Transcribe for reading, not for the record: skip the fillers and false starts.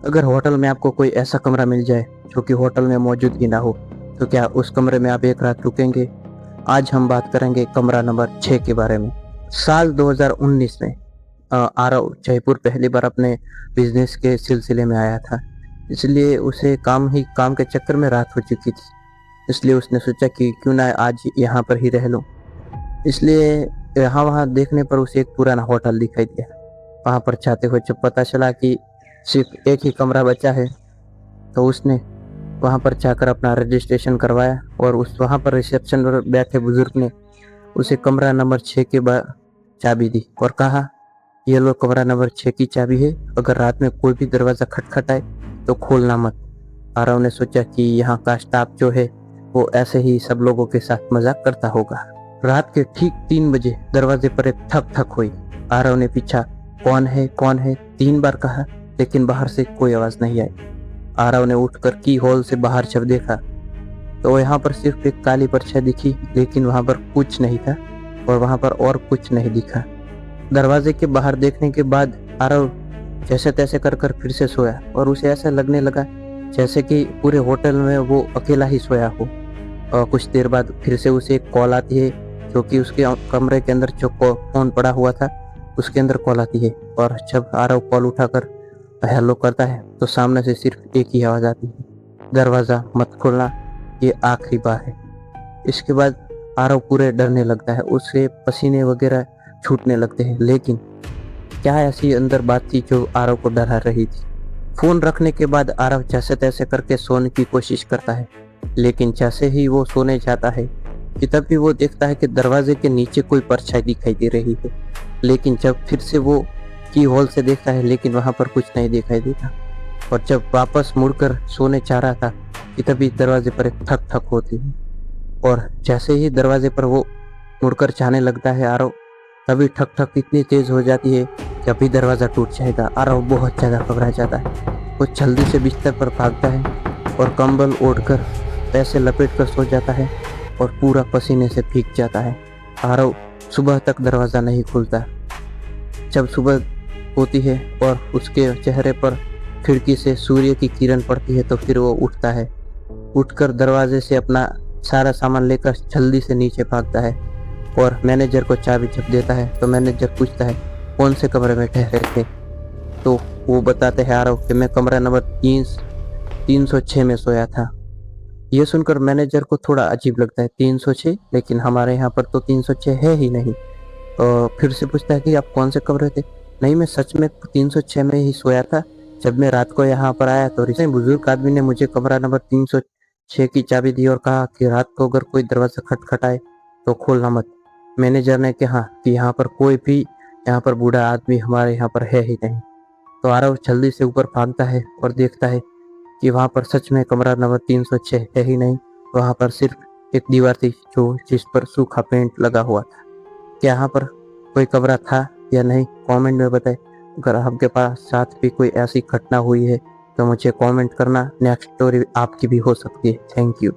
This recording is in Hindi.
अगर होटल में आपको कोई ऐसा कमरा मिल जाए जो कि होटल में मौजूद ही ना हो, तो क्या उस कमरे में आप एक रात रुकेंगे? आज हम बात करेंगे कमरा नंबर 6 के बारे में। साल 2019 में आरव जयपुर पहली बार अपने बिजनेस के सिलसिले में आया था। इसलिए उसे काम के चक्कर में रात हो चुकी थी। इसलिए उसने सोचा कि क्यों ना आज यहाँ पर ही रह लूं। इसलिए यहाँ वहाँ देखने पर उसे एक पुराना होटल दिखाई दिया। वहाँ पर जाते हुए जब पता चला कि सिर्फ एक ही कमरा बचा है, तो उसने वहाँ पर जाकर अपना रजिस्ट्रेशन करवाया और उस वहाँ पर रिसेप्शन पर बैठे बुजुर्ग ने उसे कमरा नंबर 6 की चाबी दी और कहा, ये लो कमरा नंबर 6 की चाबी है, अगर रात में कोई भी दरवाज़ा खटखटाए तो खोलना मत। आरव ने सोचा कि यहाँ का स्टाफ जो है वो ऐसे ही सब लोगों के साथ मजाक करता होगा। रात के ठीक 3 बजे दरवाजे पर एक ठक ठक हुई। आरव ने पूछा, कौन है 3 बार कहा, लेकिन बाहर से कोई आवाज नहीं आई। आरव ने उठकर की होल से बाहर जब देखा तो यहाँ पर सिर्फ एक काली परछाई दिखी, लेकिन वहां पर कुछ नहीं था और वहां पर और कुछ नहीं दिखा। दरवाजे के बाहर देखने के बाद आरव जैसे तैसे कर फिर से सोया और उसे ऐसा लगने लगा जैसे कि पूरे होटल में वो अकेला ही सोया हो। और कुछ देर बाद फिर से उसे एक कॉल आती है, जो कि उसके कमरे के अंदर जो फोन पड़ा हुआ था उसके अंदर कॉल आती है। और जब आरव कॉल उठाकर हेलो करता है तो सामने से सिर्फ एक ही आवाज आती है, दरवाजा मत खोलना, ये आखिरी बार है। इसके बाद आरव पूरे डरने लगता है, उससे पसीने वगैरह छूटने लगते हैं। लेकिन क्या ऐसी अंदर बात थी जो आरव को डरा रही थी? फोन रखने के बाद आरव जैसे तैसे करके सोने की कोशिश करता है, लेकिन जैसे ही वो सोने जाता है कि तभी वो देखता है कि दरवाजे के नीचे कोई परछाई दिखाई दे रही है। लेकिन जब फिर से वो की होल से देखता है, लेकिन वहां पर कुछ नहीं दिखाई देता। और जब वापस मुड़कर सोने जा रहा था कि तभी दरवाजे पर एक ठक ठक होती है। और जैसे ही दरवाजे पर वो मुड़कर जाने लगता है आरव, तभी ठक ठक इतनी तेज हो जाती है कि अभी दरवाजा टूट जाएगा। आरव बहुत ज्यादा घबरा जाता है। वो जल्दी से बिस्तर पर भागता है और कंबल ओढ़कर पैसे लपेट कर सो जाता है और पूरा पसीने से भीग जाता है। आरव सुबह तक दरवाजा नहीं खुलता। जब सुबह होती है और उसके चेहरे पर खिड़की से सूर्य की किरण पड़ती है, तो फिर वो उठता है। उठकर दरवाजे से अपना सारा सामान लेकर जल्दी से नीचे भागता है और मैनेजर को चाबी जब देता है तो मैनेजर पूछता है कौन से कमरे में ठहरे थे। तो वो बताते हैं आरव कि मैं कमरा नंबर 306 में सोया था। ये सुनकर मैनेजर को थोड़ा अजीब लगता है, 306, लेकिन हमारे यहाँ पर तो 306 है ही नहीं। फिर से पूछता है कि आप कौन से कमरे थे? नहीं, मैं सच में 306 में ही सोया था। जब मैं रात को यहाँ पर आया तो इस बुजुर्ग आदमी ने मुझे कमरा नंबर 306 की चाबी दी और कहा कि रात को अगर कोई दरवाजा खटखटाए तो खोलना मत। मैनेजर ने कहा कि यहाँ पर कोई भी यहाँ पर बूढ़ा आदमी हमारे यहाँ पर है ही नहीं। तो आरव जल्दी से ऊपर भागता है और देखता है कि वहाँ पर सच में कमरा नंबर 306 है ही नहीं। वहाँ पर सिर्फ एक दीवार थी जिस पर सूखा पेंट लगा हुआ था। क्या यहाँ पर कोई कमरा था या नहीं, कमेंट में बताएं। अगर आपके पास साथ भी कोई ऐसी घटना हुई है तो मुझे कमेंट करना, नेक्स्ट स्टोरी आपकी भी हो सकती है। Thank you.